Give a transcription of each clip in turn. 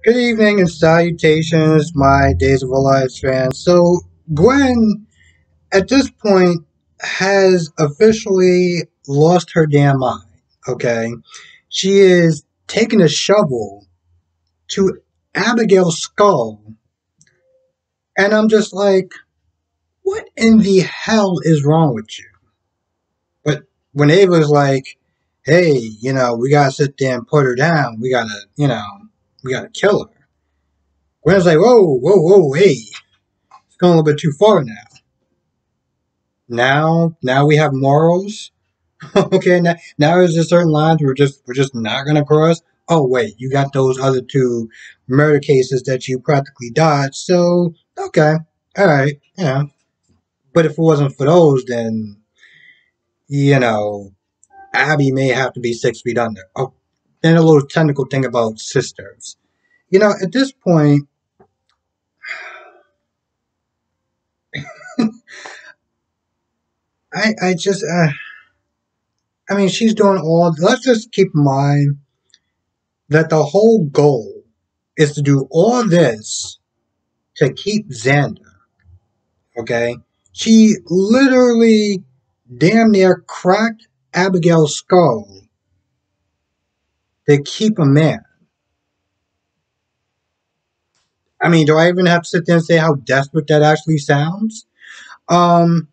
Good evening and salutations, my Days of Our Lives fans. So, Gwen, at this point, has officially lost her damn mind, okay? She is taking a shovel to Abigail's skull, and I'm just like, what in the hell is wrong with you? But when Ava's like, hey, we gotta sit there and put her down, we gotta kill her. Gwen's like, whoa, whoa, whoa, hey, it's going a little bit too far now. Now we have morals. Okay, now there's just certain lines we're just not gonna cross. Oh wait, you got those other two murder cases that you practically dodged. So okay, all right, But if it wasn't for those, then you know Abby may have to be 6 feet under. Oh, then a little technical thing about sisters. At this point, I just I mean she's doing all. Let's just keep in mind that the whole goal is to do all this to keep Xander. Okay? She literally damn near cracked Abigail's skull to keep a man. I mean, do I even have to sit there and say how desperate that actually sounds? Um,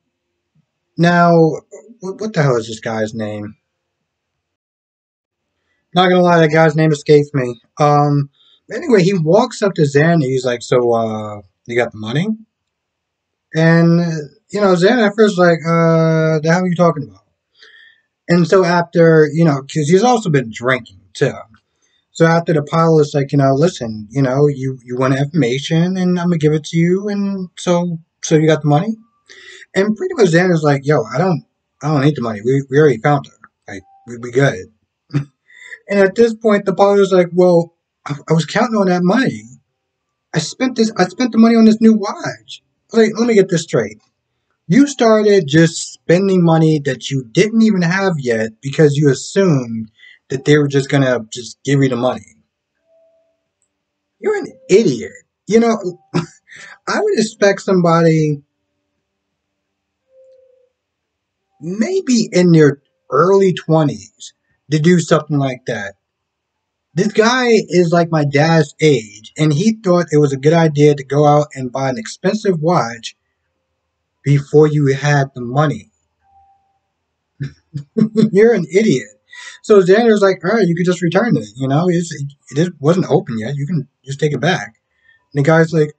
now, what the hell is this guy's name? Not gonna lie, that guy's name escapes me. Anyway, he walks up to Xander. He's like, "So, you got the money?" And Xander at first like, "The hell are you talking about?" And so after, because he's also been drinking too. So after the pilot's like, listen, you want information and I'm gonna give it to you, and so you got the money? And pretty much Xander's like, yo, I don't need the money. We already found her. Like we good. And at this point the pilot's like, well, I was counting on that money. I spent the money on this new watch. I was like, let me get this straight. You started just spending money that you didn't even have yet because you assumed that they were just gonna just give you the money. You're an idiot. You know, I would expect somebody maybe in their early 20s to do something like that. This guy is like my dad's age, and he thought it was a good idea to go out and buy an expensive watch before you had the money. You're an idiot. So Xander's like, all right, you could just return it. It wasn't open yet. You can just take it back. And the guy's like,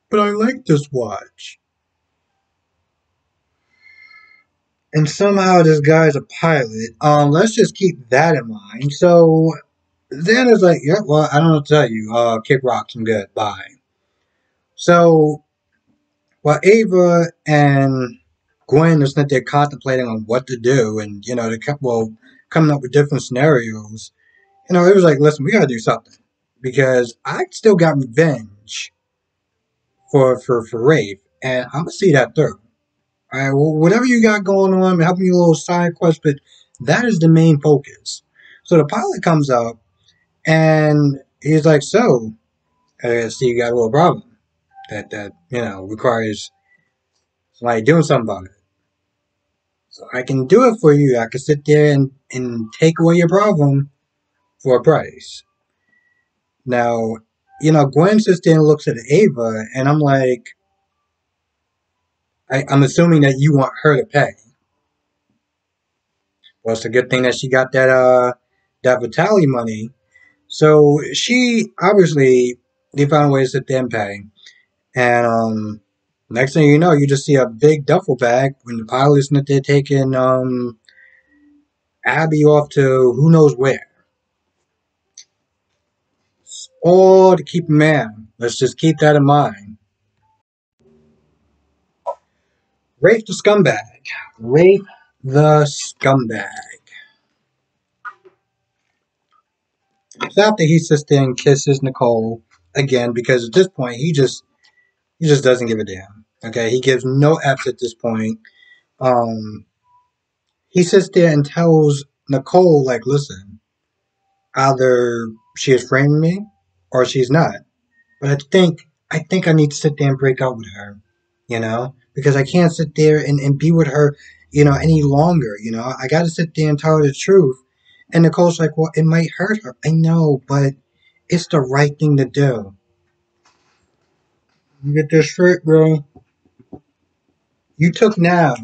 but I like this watch. And somehow this guy's a pilot. Let's just keep that in mind. So Xander's like, yeah, well, I don't know what to tell you. Kick rocks, I'm good. Bye. So while Ava and Gwen are sitting there contemplating on what to do, and they kept coming up with different scenarios. It was like, listen, we gotta do something because I still got revenge for Rafe, and I'm gonna see that through. All right, well, whatever you got going on, helping you a little side quest, but that is the main focus. So the pilot comes up and he's like, "So, I see you got a little problem that requires somebody doing something about it. So I can do it for you. I can sit there and take away your problem for a price." Now, Gwen sits there and looks at Ava, and I'm like, I'm assuming that you want her to pay. Well, it's a good thing that she got that Vitali money. So she obviously they found a way to sit there and pay. And next thing you know, you just see a big duffel bag when the pilot's not there taking Abby off to who knows where. All to keep a man. Let's just keep that in mind. Rafe the scumbag. Rafe the scumbag. So after he sits there and kisses Nicole again, because at this point he just doesn't give a damn. Okay, he gives no F's at this point. Um, he sits there and tells Nicole, like, listen, either she is framing me, or she's not. But I think I need to sit there and break up with her, because I can't sit there and be with her, any longer. I got to sit there and tell her the truth. And Nicole's like, well, it might hurt her. I know, but it's the right thing to do. You get this straight, bro. You took now.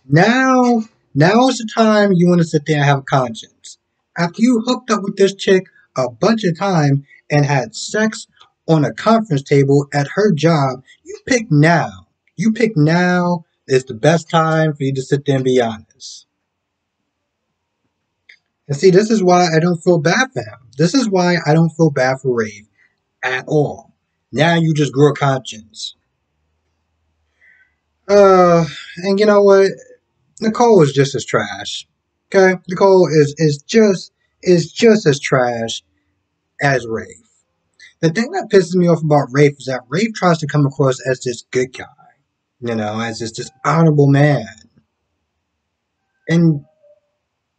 Now, now is the time you want to sit there and have a conscience. After you hooked up with this chick a bunch of time and had sex on a conference table at her job, you pick now. You pick now is the best time for you to sit there and be honest. And see, this is why I don't feel bad for him. This is why I don't feel bad for Rafe at all. Now you just grew a conscience. And you know what? Nicole is just as trash. Okay, Nicole is just as trash as Rafe. The thing that pisses me off about Rafe is that Rafe tries to come across as this good guy, as this honorable man. And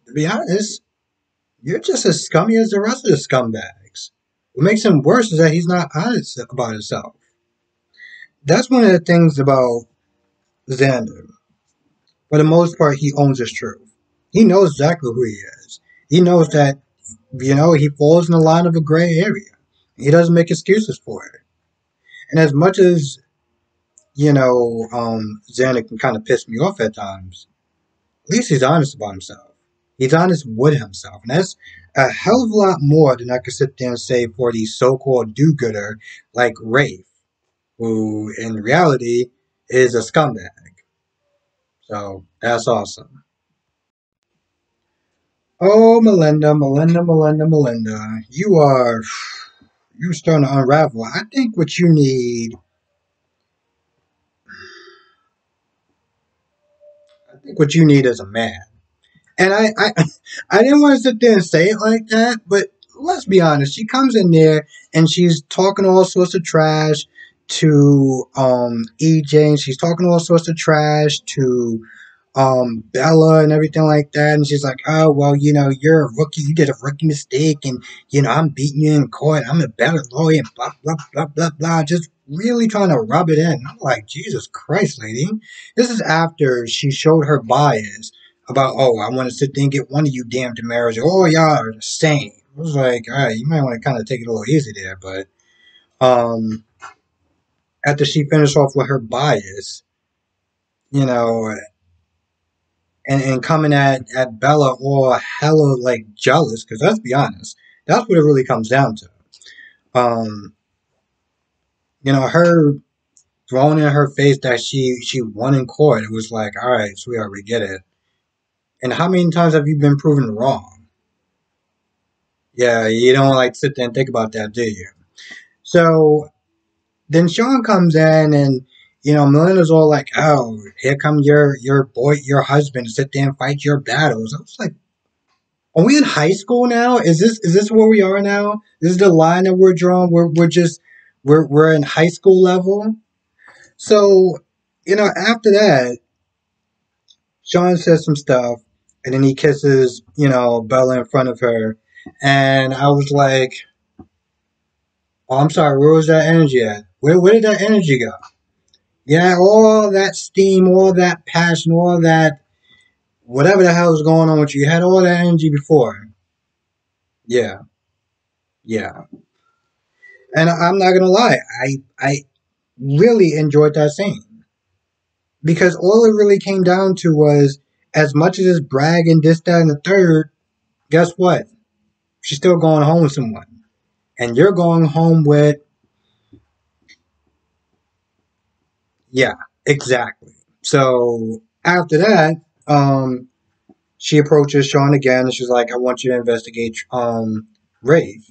to be honest, you're just as scummy as the rest of the scumbags. What makes him worse is that he's not honest about himself. That's one of the things about Xander. For the most part, he owns his truth. He knows exactly who he is. He knows that, he falls in the line of a gray area. He doesn't make excuses for it. And as much as, Xander can kind of piss me off at times, at least he's honest about himself. He's honest with himself. And that's a hell of a lot more than I could sit there and say for the so-called do-gooder like Rafe, who in reality is a scumbag. So that's awesome. Oh, Melinda. You're starting to unravel. I think what you need, is a man. And I didn't want to sit there and say it like that, but let's be honest. She comes in there and she's talking all sorts of trash to EJ, and she's talking all sorts of trash to Bella and everything like that. And she's like, oh, well, you're a rookie. You did a rookie mistake. And, I'm beating you in court. I'm a better lawyer. And blah, blah, blah, blah, blah. Just really trying to rub it in. I'm like, Jesus Christ, lady. This is after she showed her bias about, oh, I want to sit there and get one of you damn Damaris. Oh, y'all are the same. I was like, all right, you might want to kind of take it a little easy there. But um, after she finished off with her bias, you know, and coming at Bella all hella like jealous, because let's be honest, that's what it really comes down to. Um, her throwing in her face that she won in court. It was like, all right, sweetheart, we get it. And how many times have you been proven wrong? Yeah, you don't like sit there and think about that, do you? So then Sean comes in and Melinda's all like, oh, here come your husband to sit there and fight your battles. I was like, are we in high school now? Is this where we are now? This is the line that we're drawing. We're in high school level. So, after that, Sean says some stuff, and then he kisses, Bella in front of her, and I was like, oh, I'm sorry, where was that energy at? Where did that energy go? Yeah, all that steam, all that passion, all that whatever the hell is going on with you. You had all that energy before. Yeah, yeah. And I'm not gonna lie, I really enjoyed that scene because all it really came down to was as much as this bragging, this, that, and the third. Guess what? She's still going home with someone, and you're going home with yeah, exactly. So after that, she approaches Sean again, and she's like, "I want you to investigate Rafe."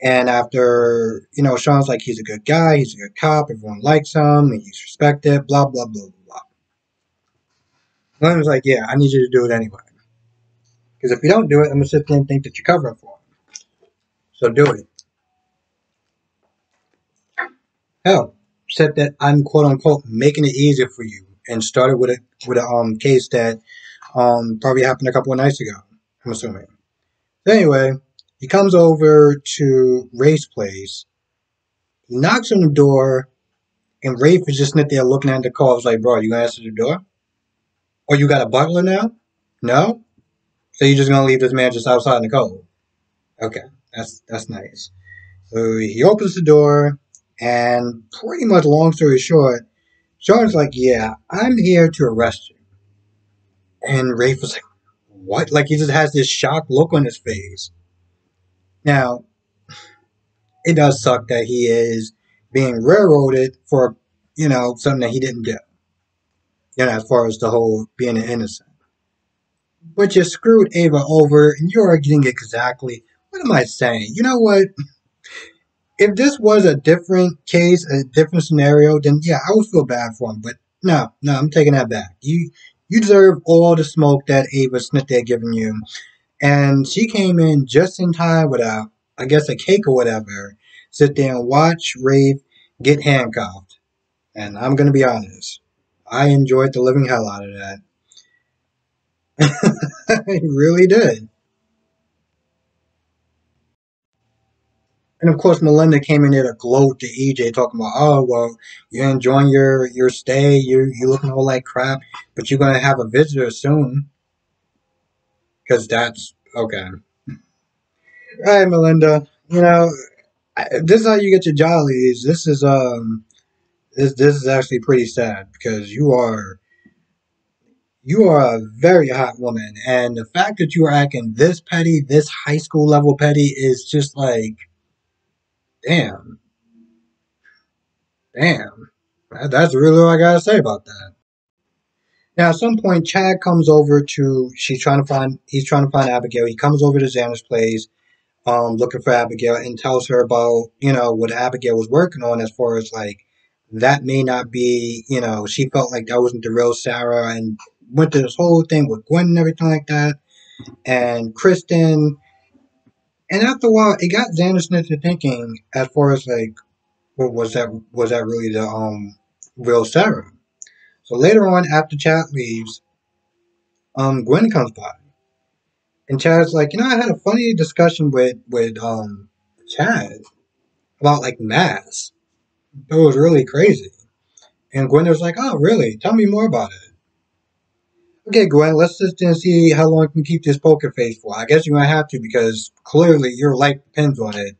And after, Sean's like, he's a good guy, he's a good cop, everyone likes him, he's respected, blah, blah, blah, blah, blah. Leonard's like, yeah, I need you to do it anyway. Because if you don't do it, I'm going to sit there and think that you're covering for him. So do it. Hell, said that I'm quote unquote making it easier for you and started with a case that probably happened a couple of nights ago, I'm assuming. So anyway, He comes over to Ray's place. He knocks on the door, and Rafe is just sitting there looking at the call. I was like, bro, you gonna answer the door? Or you got a butler now? No? So you're just gonna leave this man just outside in the cold? Okay, that's nice. So he opens the door, and pretty much, long story short, Sean's like, yeah, I'm here to arrest you. And Rafe was like, what? Like, he just has this shocked look on his face. Now, it does suck that he is being railroaded for, something that he didn't do. As far as the whole being an innocent. But you screwed Ava over, and you are getting exactly, what am I saying? You know what? If this was a different case, a different scenario, then yeah, I would feel bad for him. But no, I'm taking that back. You deserve all the smoke that Ava Smith had given you. And she came in just in time with I guess a cake or whatever. Sit there and watch Rafe get handcuffed. And I'm gonna be honest, I enjoyed the living hell out of that. I really did. And of course, Melinda came in there to gloat to EJ, talking about, "Oh well, you're enjoying your stay. You looking all like crap, but you're gonna have a visitor soon, because that's okay." All right, Melinda. This is how you get your jollies. This is actually pretty sad because you are a very hot woman, and the fact that you are acting this petty, this high school level petty, is just like, damn, damn. That's really all I gotta say about that. Now, at some point, Chad comes over to. He's trying to find Abigail. He comes over to Xander's place, looking for Abigail, and tells her about what Abigail was working on, as far as like that may not be. She felt like that wasn't the real Sarah, and went through this whole thing with Gwen and everything like that, and Kristen. And after a while, it got Xander Smith to thinking, as far as like, what was that really the real Sarah? So later on, after Chad leaves, Gwen comes by. And Chad's like, I had a funny discussion with Chad about like mass. It was really crazy. And Gwen was like, oh really? Tell me more about it. Okay, Gwen, let's just see how long you can keep this poker face for. I guess you're gonna have to, because clearly your life depends on it.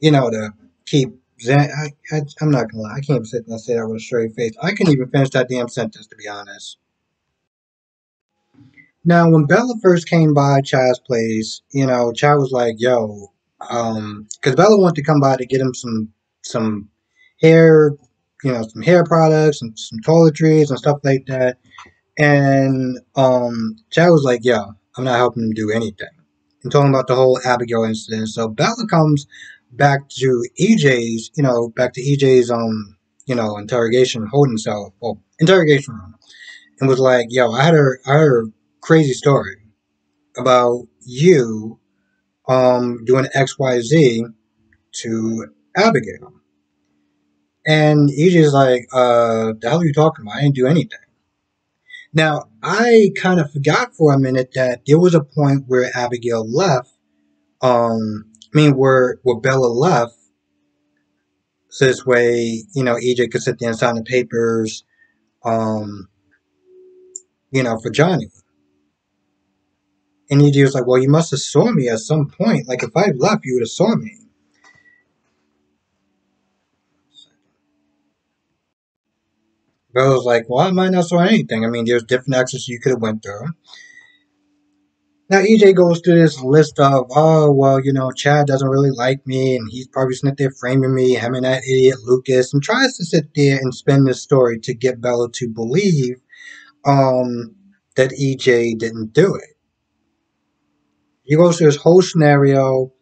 To keep I'm not gonna lie, I can't sit and say that with a straight face. I couldn't even finish that damn sentence, to be honest. Now, when Bella first came by Chad's place, Chad was like, "Yo," because Bella wanted to come by to get him some hair, some hair products and some toiletries and stuff like that. And Chad was like, "Yo, I'm not helping him do anything." And talking about the whole Abigail incident. So Bella comes back to EJ's interrogation holding cell, well, interrogation room, and was like, "Yo, I heard a crazy story about you doing XYZ to Abigail." And EJ's like, the hell are you talking about? I didn't do anything. Now, I kind of forgot for a minute that there was a point where Abigail left, where Bella left, so this way, EJ could sit there and sign the papers, um, for Johnny. And EJ was like, well, you must have saw me at some point. Like, if I left, you would have saw me. Bella was like, well, I might not saw anything. I mean, there's different exits you could have went through. Now EJ goes through this list of, oh well, Chad doesn't really like me, and he's probably sitting there framing me, him and that idiot Lucas, and tries to sit there and spin this story to get Bella to believe that EJ didn't do it. He goes through this whole scenario,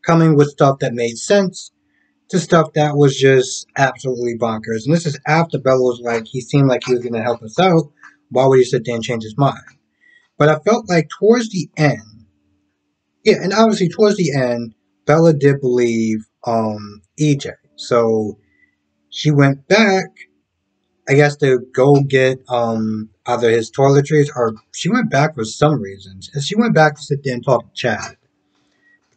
coming with stuff that made sense to stuff that was just absolutely bonkers. And this is after Bella was like, he seemed like he was going to help us out. Why would he sit there and change his mind? But I felt like towards the end, yeah, and obviously towards the end, Bella did believe EJ. So she went back, I guess, to go get either his toiletries, or she went back for some reasons. And she went back to sit there and talk to Chad.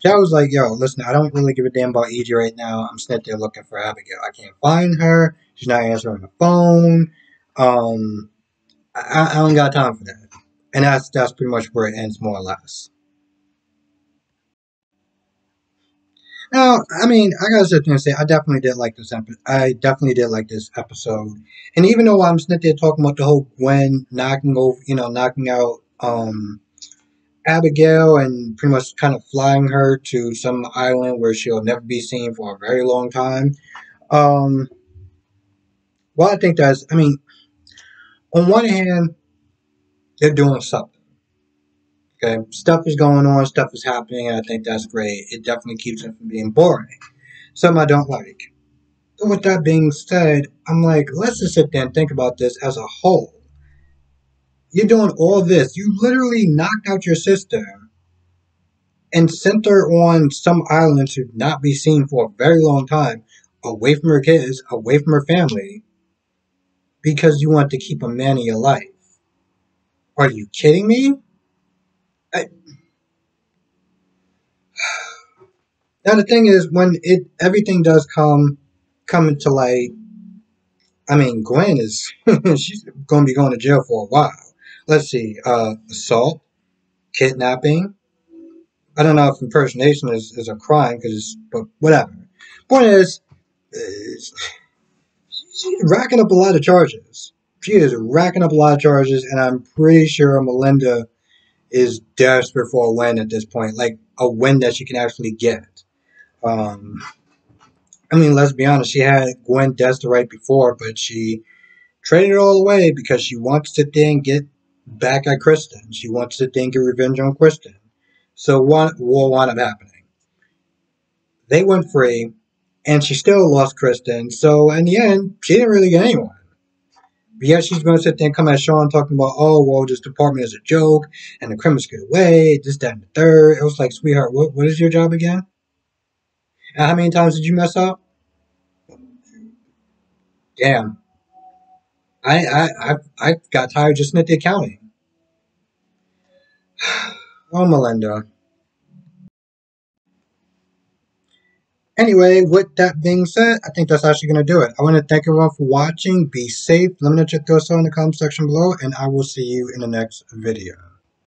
I was like, yo, listen, I don't really give a damn about EG right now. I'm sitting there looking for Abigail. I can't find her. She's not answering the phone. Um, I don't got time for that. And that's pretty much where it ends, more or less. Now, I mean, I gotta sit there and say, I definitely did like this episode. I definitely did like this episode. And even though I'm sitting there talking about the whole Gwen knocking over, knocking out Abigail and pretty much kind of flying her to some island where she'll never be seen for a very long time. Um, well, I think I mean, on one hand, they're doing something. Okay, stuff is going on, stuff is happening, and I think that's great. It definitely keeps it from being boring. Something I don't like. With that being said, I'm like, let's just sit there and think about this as a whole. You're doing all this. You literally knocked out your sister and sent her on some island to not be seen for a very long time, away from her kids, away from her family, because you want to keep a man in your life. Are you kidding me? I, now the thing is, when everything does come into light, I mean, Gwen is she's going to be going to jail for a while. Let's see, assault, kidnapping. I don't know if impersonation is a crime, but whatever. Point is, she's racking up a lot of charges. She is racking up a lot of charges, and I'm pretty sure Melinda is desperate for a win at this point, like a win that she can actually get. Um, I mean, let's be honest, she had Gwen Desta right before, but she traded it all away because she wants to then get back at Kristen. She wants to then get revenge on Kristen. So what will wind up happening? They went free, and she still lost Kristen. So in the end, she didn't really get anyone. But yeah, she's going to sit there and come at Sean talking about, oh, well, this department is a joke, and the criminals get away, this, that, and the third. It was like, sweetheart, what is your job again? And how many times did you mess up? Damn. I got tired just at the accounting. Oh, Melinda. Anyway, with that being said, I think that's actually going to do it. I want to thank everyone for watching. Be safe. Let me know what your thoughts are in the comment section below, and I will see you in the next video.